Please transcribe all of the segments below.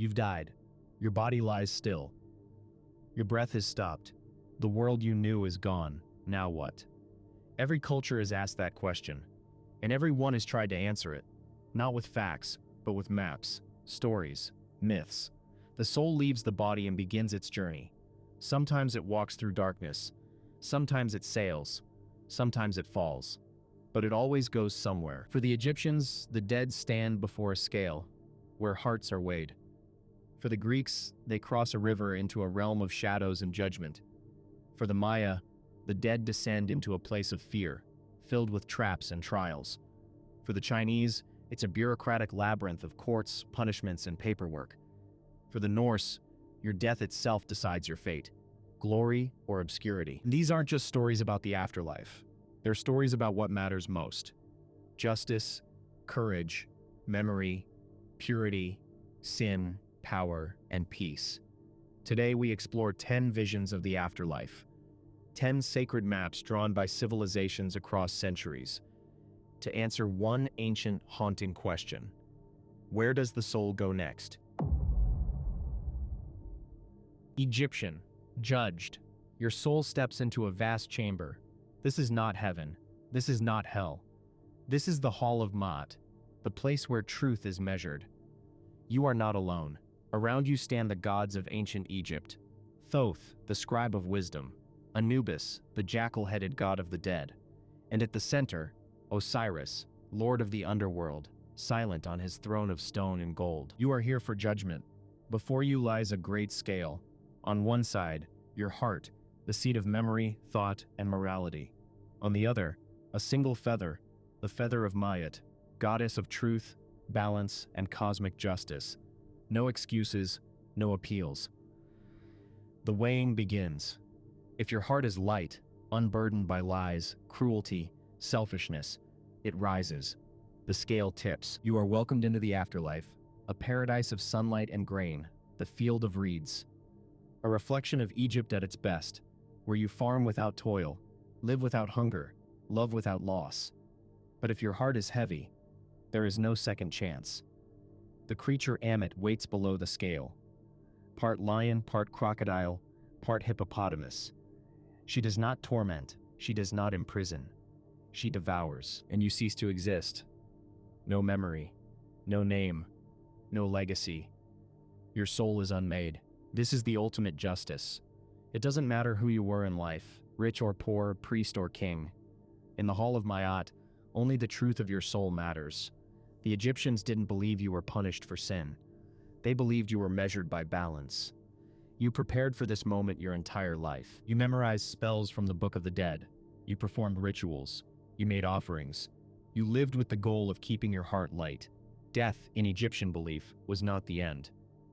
You've died. Your body lies still. Your breath has stopped. The world you knew is gone. Now what? Every culture has asked that question, and everyone has tried to answer it. Not with facts, but with maps, stories, myths. The soul leaves the body and begins its journey. Sometimes it walks through darkness. Sometimes it sails. Sometimes it falls. But it always goes somewhere. For the Egyptians, the dead stand before a scale, where hearts are weighed. For the Greeks, they cross a river into a realm of shadows and judgment. For the Maya, the dead descend into a place of fear, filled with traps and trials. For the Chinese, it's a bureaucratic labyrinth of courts, punishments, and paperwork. For the Norse, your death itself decides your fate, glory or obscurity. And these aren't just stories about the afterlife. They're stories about what matters most: justice, courage, memory, purity, sin, power, and peace. Today we explore 10 visions of the afterlife, 10 sacred maps drawn by civilizations across centuries, to answer one ancient, haunting question: where does the soul go next? Egyptian, judged. Your soul steps into a vast chamber. This is not heaven. This is not hell. This is the Hall of Maat, the place where truth is measured. You are not alone. Around you stand the gods of ancient Egypt: Thoth, the scribe of wisdom; Anubis, the jackal-headed god of the dead; and at the center, Osiris, lord of the underworld, silent on his throne of stone and gold. You are here for judgment. Before you lies a great scale. On one side, your heart, the seat of memory, thought, and morality. On the other, a single feather, the feather of Maat, goddess of truth, balance, and cosmic justice. No excuses, no appeals. The weighing begins. If your heart is light, unburdened by lies, cruelty, selfishness, it rises. The scale tips. You are welcomed into the afterlife, a paradise of sunlight and grain, the field of reeds. A reflection of Egypt at its best, where you farm without toil, live without hunger, love without loss. But if your heart is heavy, there is no second chance. The creature Ammit waits below the scale. Part lion, part crocodile, part hippopotamus. She does not torment, she does not imprison. She devours, and you cease to exist. No memory, no name, no legacy. Your soul is unmade. This is the ultimate justice. It doesn't matter who you were in life, rich or poor, priest or king. In the Hall of Maat, only the truth of your soul matters. The Egyptians didn't believe you were punished for sin. They believed you were measured by balance. You prepared for this moment your entire life. You memorized spells from the Book of the Dead. You performed rituals. You made offerings. You lived with the goal of keeping your heart light. Death, in Egyptian belief, was not the end.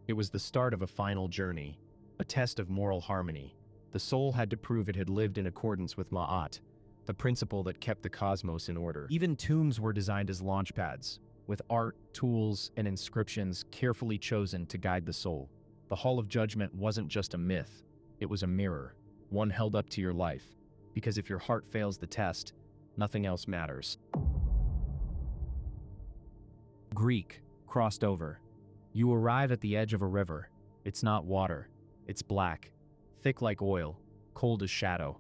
It was the start of a final journey, a test of moral harmony. The soul had to prove it had lived in accordance with Maat, the principle that kept the cosmos in order. Even tombs were designed as launchpads, with art, tools, and inscriptions carefully chosen to guide the soul. The Hall of Judgment wasn't just a myth, it was a mirror, one held up to your life, because if your heart fails the test, nothing else matters. Greek, crossed over. You arrive at the edge of a river. It's not water. It's black, thick like oil, cold as shadow.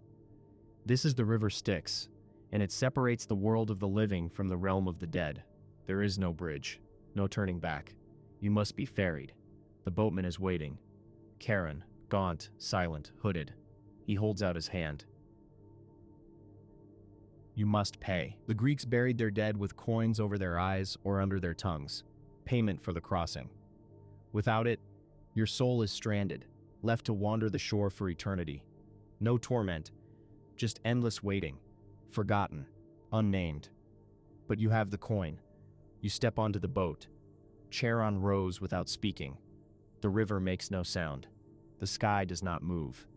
This is the river Styx, and it separates the world of the living from the realm of the dead. There is no bridge, no turning back. You must be ferried. The boatman is waiting. Charon, gaunt, silent, hooded. He holds out his hand. You must pay. The Greeks buried their dead with coins over their eyes or under their tongues. Payment for the crossing. Without it, your soul is stranded, left to wander the shore for eternity. No torment, just endless waiting, forgotten, unnamed. But you have the coin. You step onto the boat. Charon rows without speaking. The river makes no sound. The sky does not move.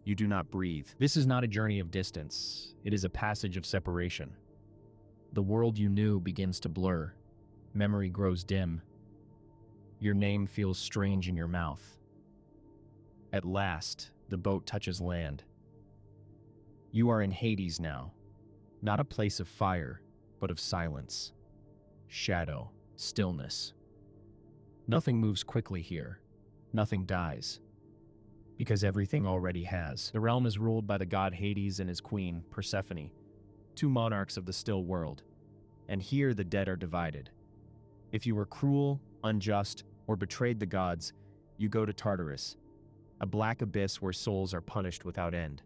You do not breathe. This is not a journey of distance. It is a passage of separation. The world you knew begins to blur. Memory grows dim. Your name feels strange in your mouth. At last, the boat touches land. You are in Hades now, not a place of fire, but of silence, shadow, stillness. Nothing moves quickly here. Nothing dies. Because everything already has. The realm is ruled by the god Hades and his queen, Persephone, two monarchs of the still world. And here the dead are divided. If you were cruel, unjust, or betrayed the gods, you go to Tartarus, a black abyss where souls are punished without end.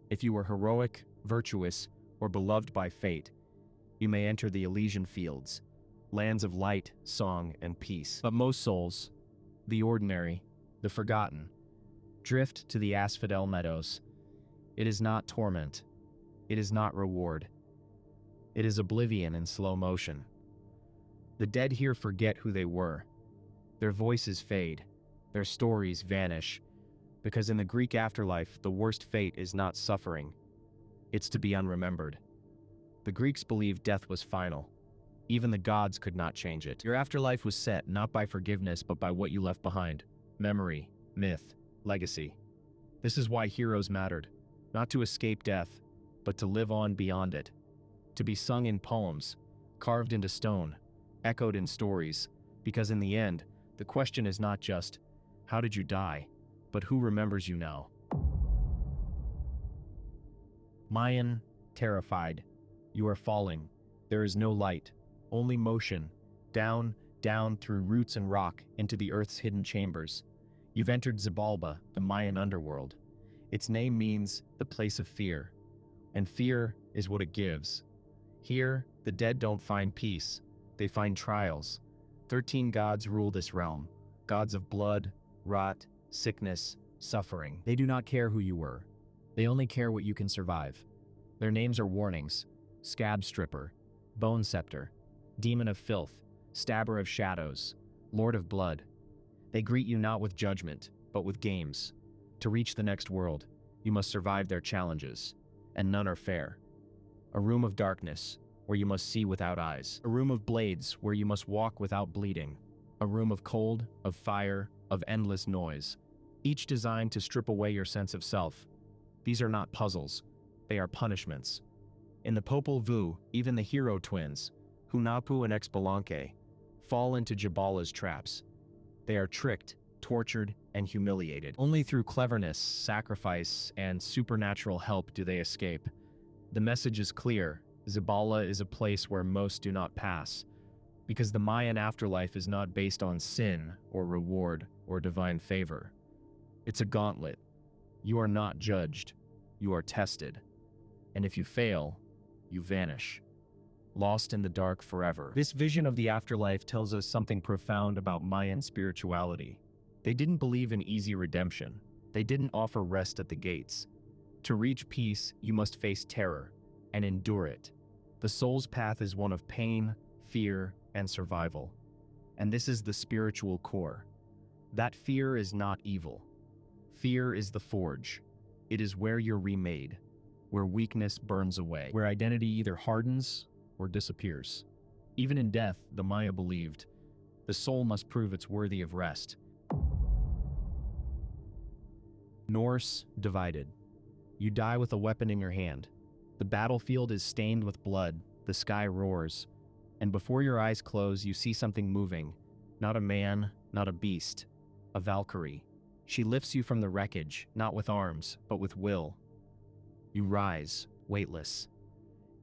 If you were heroic, virtuous, or beloved by fate, you may enter the Elysian fields, lands of light, song, and peace. But most souls, the ordinary, the forgotten, drift to the asphodel meadows. It is not torment. It is not reward. It is oblivion in slow motion. The dead here forget who they were. Their voices fade. Their stories vanish. Because in the Greek afterlife, the worst fate is not suffering. It's to be unremembered. The Greeks believed death was final. Even the gods could not change it. Your afterlife was set not by forgiveness but by what you left behind. Memory, myth, legacy. This is why heroes mattered. Not to escape death, but to live on beyond it. To be sung in poems, carved into stone, echoed in stories. Because in the end, the question is not just, how did you die? But who remembers you now? Mayan, terrified. You are falling. There is no light, only motion. Down, down through roots and rock into the earth's hidden chambers. You've entered Xibalba, the Mayan underworld. Its name means the place of fear. And fear is what it gives. Here, the dead don't find peace. They find trials. 13 gods rule this realm. Gods of blood, rot, sickness, suffering. They do not care who you were. They only care what you can survive. Their names are warnings: Scab Stripper, Bone Scepter, Demon of Filth, Stabber of Shadows, Lord of Blood. They greet you not with judgment, but with games. To reach the next world, you must survive their challenges, and none are fair. A room of darkness, where you must see without eyes. A room of blades, where you must walk without bleeding. A room of cold, of fire, of endless noise, each designed to strip away your sense of self. These are not puzzles, they are punishments. In the Popol Vuh, even the hero twins, Hunahpu and Xbalanque, fall into Jabala's traps. They are tricked, tortured, and humiliated. Only through cleverness, sacrifice, and supernatural help do they escape. The message is clear: Xibala is a place where most do not pass. Because the Mayan afterlife is not based on sin, or reward, or divine favor. It's a gauntlet. You are not judged. You are tested. And if you fail, you vanish. Lost in the dark forever. This vision of the afterlife tells us something profound about Mayan spirituality. They didn't believe in easy redemption. They didn't offer rest at the gates. To reach peace, you must face terror, and endure it. The soul's path is one of pain, fear, and survival. And this is the spiritual core. That fear is not evil. Fear is the forge. It is where you're remade, where weakness burns away, where identity either hardens or disappears. Even in death, the Maya believed, the soul must prove it's worthy of rest. Norse divided. You die with a weapon in your hand. The battlefield is stained with blood, the sky roars, and before your eyes close, you see something moving. Not a man, not a beast. A Valkyrie. She lifts you from the wreckage, not with arms, but with will. You rise, weightless.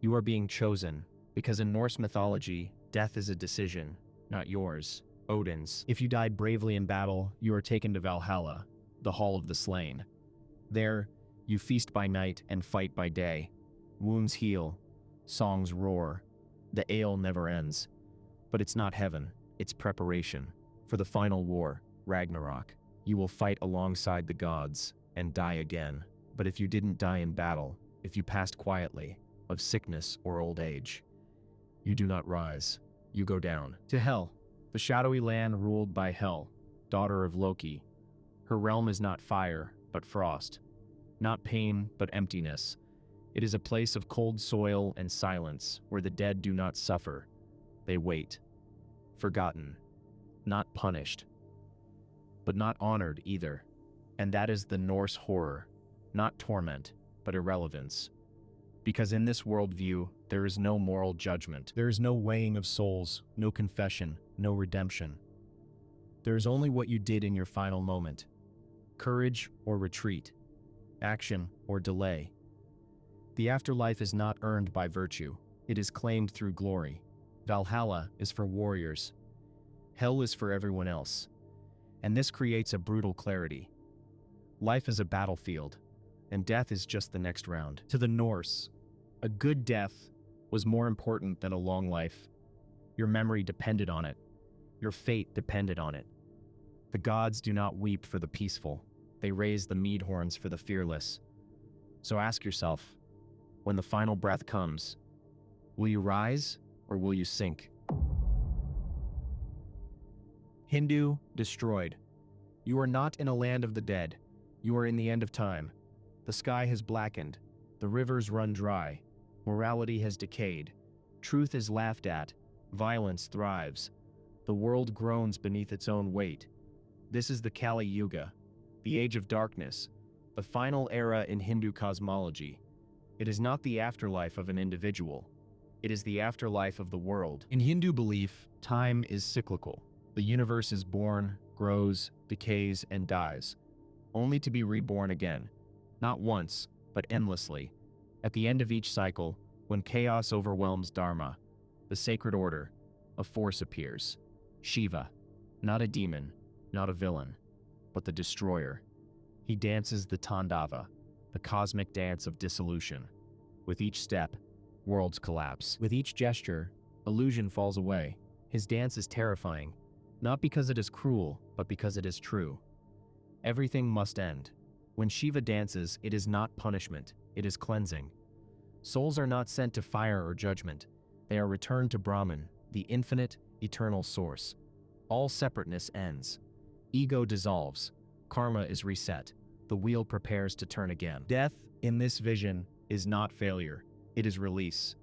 You are being chosen, because in Norse mythology, death is a decision, not yours, Odin's. If you died bravely in battle, you are taken to Valhalla, the Hall of the Slain. There, you feast by night and fight by day. Wounds heal, songs roar. The ale never ends. But it's not heaven, it's preparation. For the final war, Ragnarok. You will fight alongside the gods and die again. But if you didn't die in battle, if you passed quietly, of sickness or old age, you do not rise, you go down. To Hel, the shadowy land ruled by Hel, daughter of Loki. Her realm is not fire, but frost. Not pain, but emptiness. It is a place of cold soil and silence, where the dead do not suffer. They wait. Forgotten. Not punished. But not honored either. And that is the Norse horror. Not torment, but irrelevance. Because in this worldview, there is no moral judgment. There is no weighing of souls, no confession, no redemption. There is only what you did in your final moment. Courage or retreat. Action or delay. The afterlife is not earned by virtue. It is claimed through glory. Valhalla is for warriors. Hell is for everyone else. And this creates a brutal clarity. Life is a battlefield, and death is just the next round. To the Norse, a good death was more important than a long life. Your memory depended on it. Your fate depended on it. The gods do not weep for the peaceful. They raise the mead horns for the fearless. So ask yourself, when the final breath comes, will you rise or will you sink? Hindu destroyed. You are not in a land of the dead. You are in the end of time. The sky has blackened. The rivers run dry. Morality has decayed. Truth is laughed at. Violence thrives. The world groans beneath its own weight. This is the Kali Yuga, the age of darkness, the final era in Hindu cosmology. It is not the afterlife of an individual. It is the afterlife of the world. In Hindu belief, time is cyclical. The universe is born, grows, decays, and dies, only to be reborn again, not once, but endlessly. At the end of each cycle, when chaos overwhelms Dharma, the sacred order, a force appears. Shiva, not a demon, not a villain, but the destroyer. He dances the Tandava, the cosmic dance of dissolution. With each step, worlds collapse. With each gesture, illusion falls away. His dance is terrifying, not because it is cruel, but because it is true. Everything must end. When Shiva dances, it is not punishment, it is cleansing. Souls are not sent to fire or judgment. They are returned to Brahman, the infinite, eternal source. All separateness ends. Ego dissolves. Karma is reset. The wheel prepares to turn again. Death, in this vision, is not failure. It is release.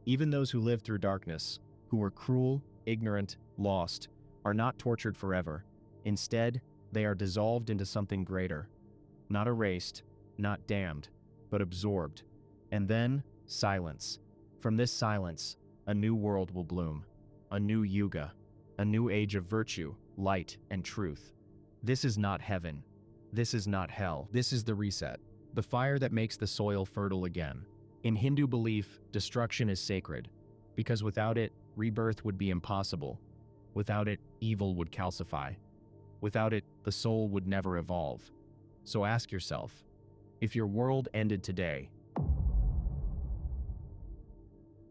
Even those who live through darkness, who were cruel, ignorant, lost, are not tortured forever. Instead, they are dissolved into something greater. Not erased, not damned, but absorbed. And then, silence. From this silence, a new world will bloom. A new Yuga. A new age of virtue, light, and truth. This is not heaven. This is not hell. This is the reset. The fire that makes the soil fertile again. In Hindu belief, destruction is sacred, because without it, rebirth would be impossible. Without it, evil would calcify. Without it, the soul would never evolve. So ask yourself, if your world ended today,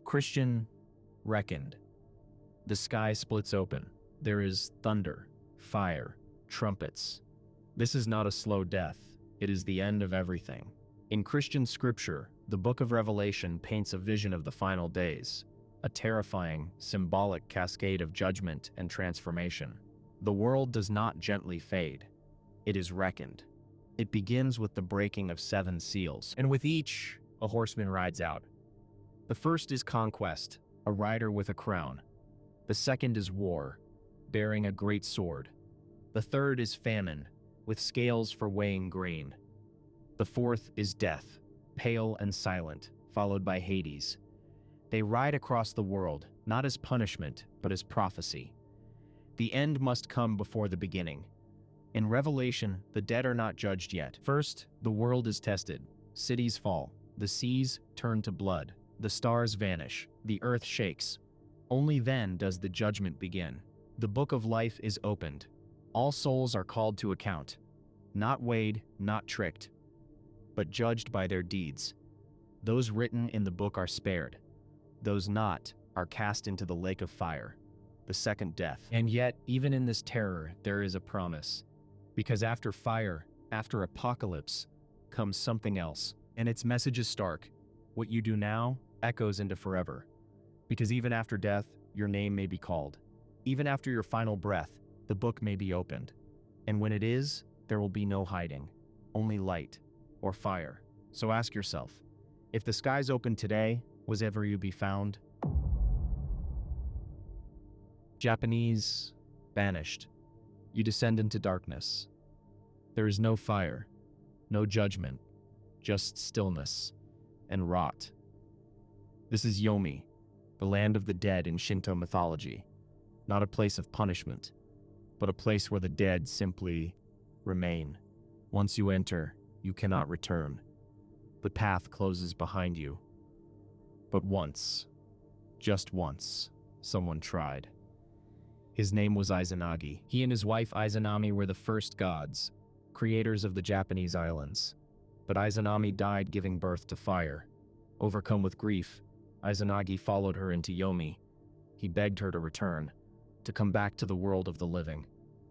Christian reckoned. The sky splits open. There is thunder, fire, trumpets. This is not a slow death. It is the end of everything. In Christian scripture, the book of Revelation paints a vision of the final days, a terrifying, symbolic cascade of judgment and transformation. The world does not gently fade. It is reckoned. It begins with the breaking of 7 seals, and with each, a horseman rides out. The first is conquest, a rider with a crown. The second is war, bearing a great sword. The third is famine, with scales for weighing grain. The fourth is death, pale and silent, followed by Hades. They ride across the world, not as punishment, but as prophecy. The end must come before the beginning. In Revelation, the dead are not judged yet. First, the world is tested. Cities fall. The seas turn to blood. The stars vanish. The earth shakes. Only then does the judgment begin. The book of life is opened. All souls are called to account. Not weighed, not tricked, but judged by their deeds. Those written in the book are spared. Those not are cast into the lake of fire, the second death. And yet, even in this terror, there is a promise. Because after fire, after apocalypse, comes something else. And its message is stark. What you do now echoes into forever. Because even after death, your name may be called. Even after your final breath, the book may be opened. And when it is, there will be no hiding, only light or fire. So ask yourself, if the skies open today, was ever you be found? Japanese, banished. You descend into darkness. There is no fire, no judgment, just stillness and rot. This is Yomi, the land of the dead in Shinto mythology, not a place of punishment, but a place where the dead simply remain. Once you enter, you cannot return. The path closes behind you. But once, just once, someone tried. His name was Izanagi. He and his wife Izanami were the first gods, creators of the Japanese islands. But Izanami died giving birth to fire. Overcome with grief, Izanagi followed her into Yomi. He begged her to return, to come back to the world of the living.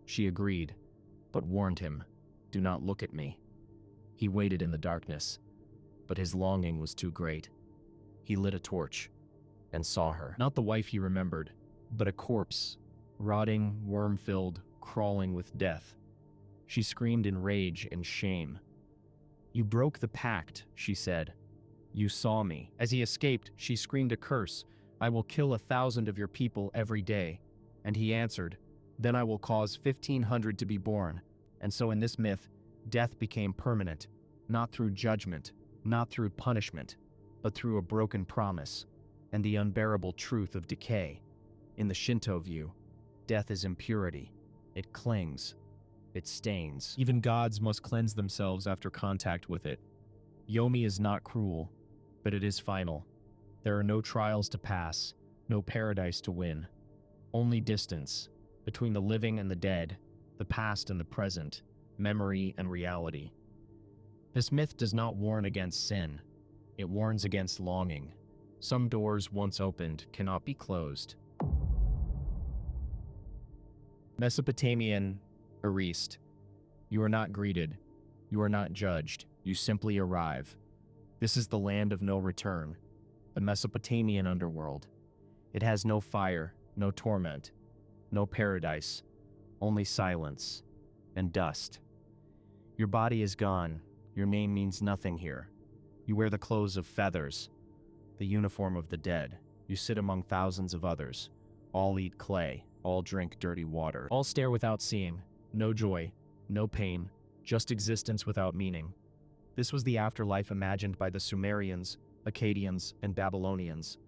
She agreed, but warned him, "Do not look at me." He waited in the darkness, but his longing was too great. He lit a torch and saw her. Not the wife he remembered, but a corpse, rotting, worm-filled, crawling with death. She screamed in rage and shame. "You broke the pact," she said. "You saw me." As he escaped, she screamed a curse. "I will kill 1,000 of your people every day." And he answered, "Then I will cause 1,500 to be born." And so in this myth, death became permanent, not through judgment, not through punishment, but through a broken promise and the unbearable truth of decay. In the Shinto view, death is impurity. It clings. It stains. Even gods must cleanse themselves after contact with it. Yomi is not cruel, but it is final. There are no trials to pass, no paradise to win. Only distance between the living and the dead, the past and the present, memory and reality. This myth does not warn against sin. It warns against longing. Some doors once opened cannot be closed. Mesopotamian Arist. You are not greeted. You are not judged. You simply arrive. This is the land of no return, the Mesopotamian underworld. It has no fire, no torment, no paradise, only silence and dust. Your body is gone. Your name means nothing here. You wear the clothes of feathers, the uniform of the dead. You sit among thousands of others. All eat clay. All drink dirty water. All stare without seeing. No joy, no pain, just existence without meaning. This was the afterlife imagined by the Sumerians, Akkadians, and Babylonians,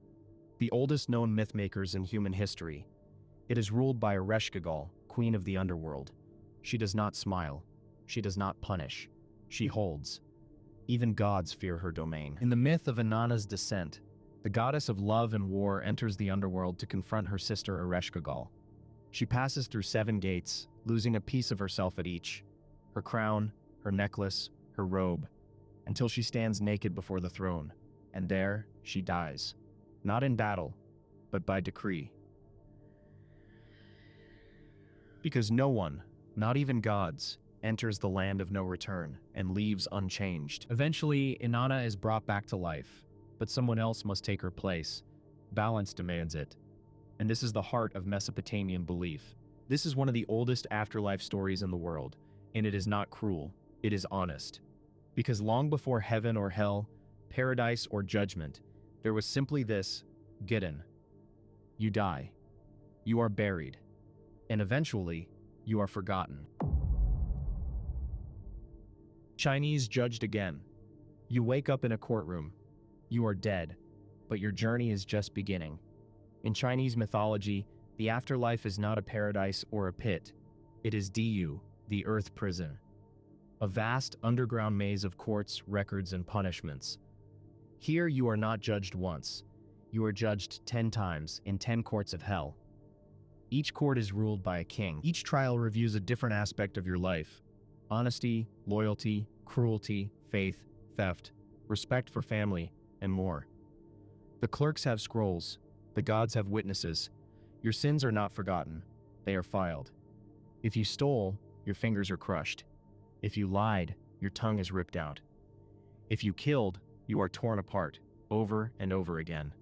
the oldest known mythmakers in human history. It is ruled by Ereshkigal, queen of the underworld. She does not smile. She does not punish. She holds. Even gods fear her domain. In the myth of Inanna's descent, the goddess of love and war enters the underworld to confront her sister Ereshkigal. She passes through 7 gates, losing a piece of herself at each, her crown, her necklace, her robe, until she stands naked before the throne, and there she dies, not in battle, but by decree. Because no one, not even gods, enters the land of no return and leaves unchanged. Eventually, Inanna is brought back to life, but someone else must take her place. Balance demands it. And this is the heart of Mesopotamian belief. This is one of the oldest afterlife stories in the world, and it is not cruel, it is honest. Because long before heaven or hell, paradise or judgment, there was simply this, Gidden. You die. You are buried. And eventually, you are forgotten. Chinese judged again. You wake up in a courtroom. You are dead, but your journey is just beginning. In Chinese mythology, the afterlife is not a paradise or a pit. It is Diyu, the earth prison. A vast underground maze of courts, records, and punishments. Here you are not judged once. You are judged 10 times in 10 courts of hell. Each court is ruled by a king. Each trial reviews a different aspect of your life. Honesty, loyalty, cruelty, faith, theft, respect for family, and more. The clerks have scrolls. The gods have witnesses. Your sins are not forgotten. They are filed. If you stole, your fingers are crushed. If you lied, your tongue is ripped out. If you killed, you are torn apart, over and over again.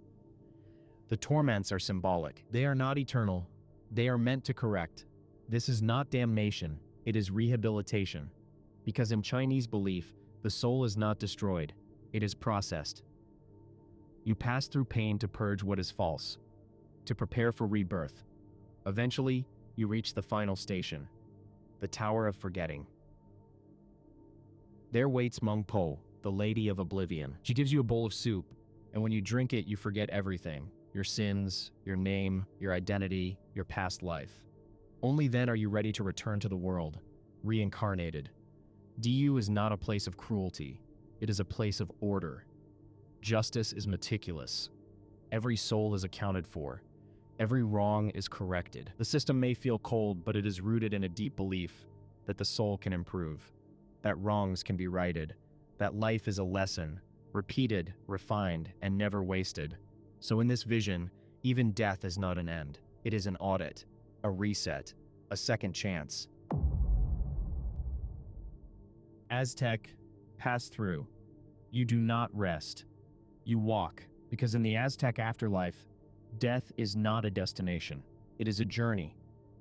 The torments are symbolic. They are not eternal. They are meant to correct. This is not damnation. It is rehabilitation. Because in Chinese belief, the soul is not destroyed. It is processed. You pass through pain to purge what is false, to prepare for rebirth. Eventually, you reach the final station, the Tower of Forgetting. There waits Meng Po, the Lady of Oblivion. She gives you a bowl of soup, and when you drink it, you forget everything. Your sins, your name, your identity, your past life. Only then are you ready to return to the world, reincarnated. Diyu is not a place of cruelty. It is a place of order. Justice is meticulous. Every soul is accounted for. Every wrong is corrected. The system may feel cold, but it is rooted in a deep belief that the soul can improve, that wrongs can be righted, that life is a lesson, repeated, refined, and never wasted. So in this vision, even death is not an end. It is an audit, a reset, a second chance. Aztec, pass through. You do not rest. You walk, because in the Aztec afterlife, death is not a destination. It is a journey,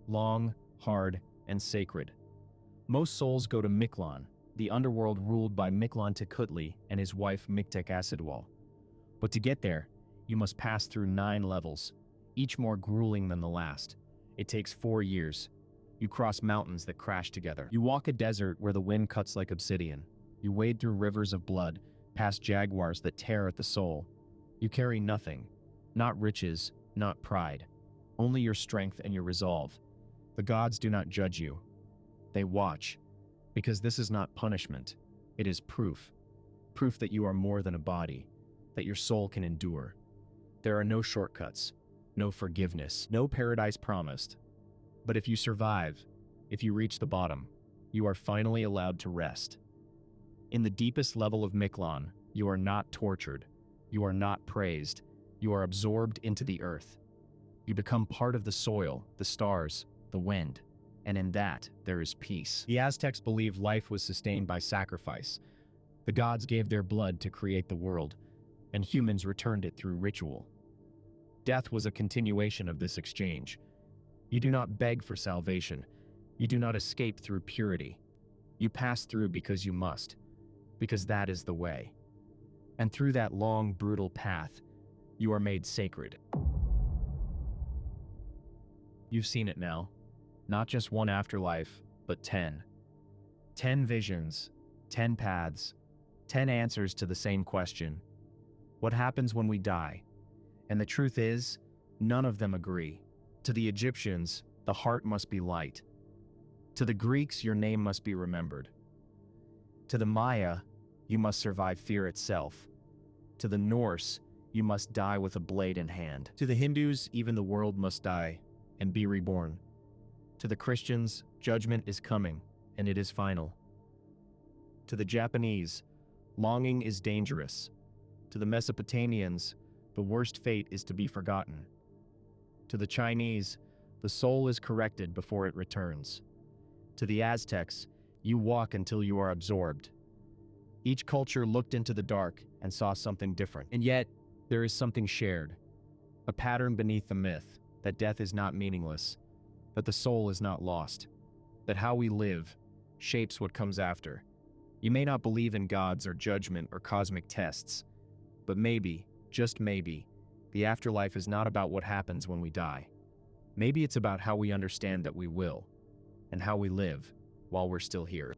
long, hard, and sacred. Most souls go to Mictlān, the underworld ruled by Mictlān Tecutli and his wife Mictec. But to get there, you must pass through 9 levels, each more grueling than the last. It takes 4 years. You cross mountains that crash together. You walk a desert where the wind cuts like obsidian. You wade through rivers of blood, past jaguars that tear at the soul. You carry nothing, not riches, not pride, only your strength and your resolve. The gods do not judge you. They watch, because this is not punishment. It is proof. Proof that you are more than a body, that your soul can endure. There are no shortcuts, no forgiveness, no paradise promised. But if you survive, if you reach the bottom, you are finally allowed to rest. In the deepest level of Mictlān, you are not tortured. You are not praised. You are absorbed into the earth. You become part of the soil, the stars, the wind, and in that, there is peace. The Aztecs believed life was sustained by sacrifice. The gods gave their blood to create the world, and humans returned it through ritual. Death was a continuation of this exchange. You do not beg for salvation. You do not escape through purity. You pass through because you must, because that is the way. And through that long, brutal path, you are made sacred. You've seen it now. Not just one afterlife, but 10. 10 visions, 10 paths, 10 answers to the same question. What happens when we die? And the truth is, none of them agree. To the Egyptians, the heart must be light. To the Greeks, your name must be remembered. To the Maya, you must survive fear itself. To the Norse, you must die with a blade in hand. To the Hindus, even the world must die and be reborn. To the Christians, judgment is coming, and it is final. To the Japanese, longing is dangerous. To the Mesopotamians, the worst fate is to be forgotten. To the Chinese, the soul is corrected before it returns. To the Aztecs, you walk until you are absorbed. Each culture looked into the dark and saw something different. And yet, there is something shared. A pattern beneath the myth that death is not meaningless, that the soul is not lost, that how we live shapes what comes after. You may not believe in gods or judgment or cosmic tests, but maybe, just maybe, the afterlife is not about what happens when we die. Maybe it's about how we understand that we will, and how we live while we're still here.